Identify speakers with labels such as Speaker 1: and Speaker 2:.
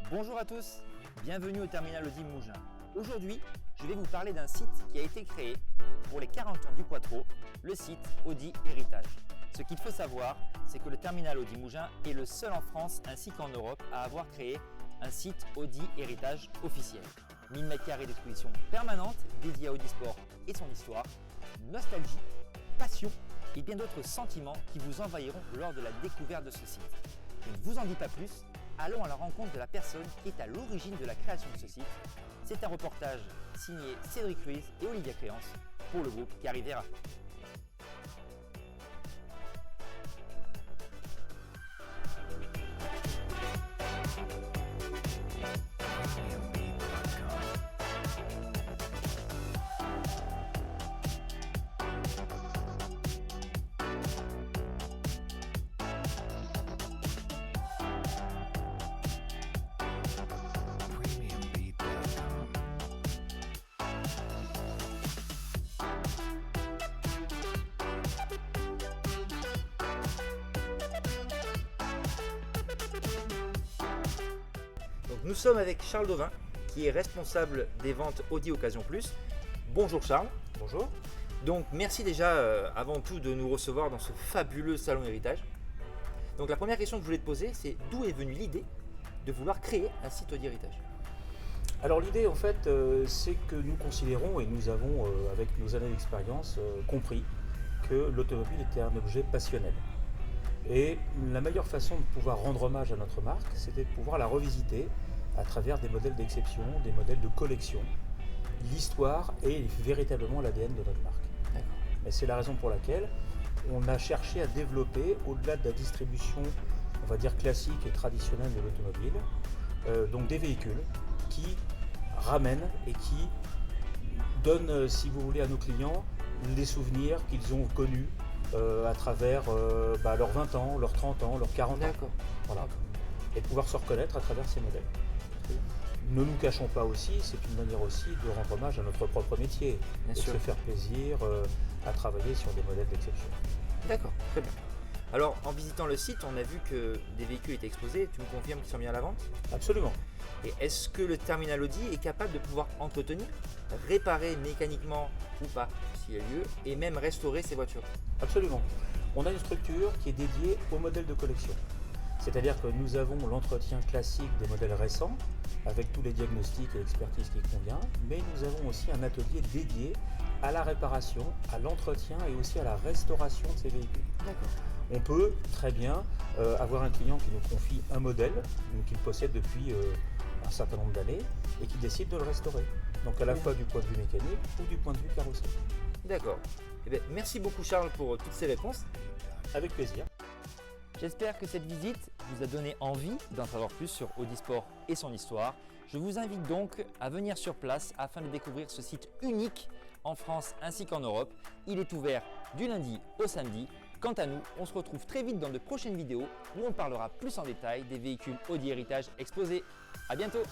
Speaker 1: Bonjour à tous, bienvenue au terminal Audi Mougins. Aujourd'hui, je vais vous parler d'un site qui a été créé pour les 40 ans du Quattro, le site Audi Héritage. Ce qu'il faut savoir, c'est que le terminal Audi Mougins est le seul en France ainsi qu'en Europe à avoir créé un site Audi Héritage officiel. 1000 m² d'exposition permanente dédiée à Audi Sport et son histoire, nostalgie, passion et bien d'autres sentiments qui vous envahiront lors de la découverte de ce site. Je ne vous en dis pas plus, allons à la rencontre de la personne qui est à l'origine de la création de ce site. C'est un reportage signé Cédric Ruiz et Olivia Créance pour le groupe Carivera. Donc, nous sommes avec Charles Dauvin, qui est responsable des ventes Audi Occasion Plus. Bonjour Charles.
Speaker 2: Bonjour.
Speaker 1: Donc merci déjà avant tout de nous recevoir dans ce fabuleux salon héritage. Donc la première question que je voulais te poser, c'est d'où est venue l'idée de vouloir créer un site Audi Héritage?
Speaker 2: Alors l'idée en fait, c'est que nous considérons et nous avons avec nos années d'expérience compris que l'automobile était un objet passionnel. Et la meilleure façon de pouvoir rendre hommage à notre marque, c'était de pouvoir la revisiter à travers des modèles d'exception, des modèles de collection. L'histoire est véritablement l'ADN de notre marque. Et c'est la raison pour laquelle on a cherché à développer, au-delà de la distribution, on va dire classique et traditionnelle de l'automobile, donc des véhicules qui ramènent et qui donnent, si vous voulez, à nos clients les souvenirs qu'ils ont connus à travers leurs 20 ans, leurs 30 ans, leurs 40 ans. Voilà. Et de pouvoir se reconnaître à travers ces modèles. Ne nous cachons pas aussi, c'est une manière aussi de rendre hommage à notre propre métier, de se faire plaisir à travailler sur des modèles d'exception.
Speaker 1: D'accord, très bien. Alors en visitant le site, on a vu que des véhicules étaient exposés, tu me confirmes qu'ils sont mis à la vente?
Speaker 2: Absolument.
Speaker 1: Et est-ce que le terminal Audi est capable de pouvoir entretenir, réparer mécaniquement ou pas, s'il y a lieu, et même restaurer ces voitures?
Speaker 2: Absolument. On a une structure qui est dédiée aux modèles de collection. C'est-à-dire que nous avons l'entretien classique des modèles récents, avec tous les diagnostics et l'expertise qui convient, mais nous avons aussi un atelier dédié à la réparation, à l'entretien et aussi à la restauration de ces véhicules.
Speaker 1: D'accord.
Speaker 2: On peut très bien avoir un client qui nous confie un modèle qu'il possède depuis un certain nombre d'années et qui décide de le restaurer. Donc à la fois du point de vue mécanique ou du point de vue carrosserie.
Speaker 1: D'accord. Eh bien, merci beaucoup Charles pour toutes ces réponses.
Speaker 2: Avec plaisir.
Speaker 1: J'espère que cette visite vous a donné envie d'en savoir plus sur Audi Sport et son histoire. Je vous invite donc à venir sur place afin de découvrir ce site unique en France ainsi qu'en Europe. Il est ouvert du lundi au samedi. Quant à nous, on se retrouve très vite dans de prochaines vidéos où on parlera plus en détail des véhicules Audi Héritage exposés. À bientôt!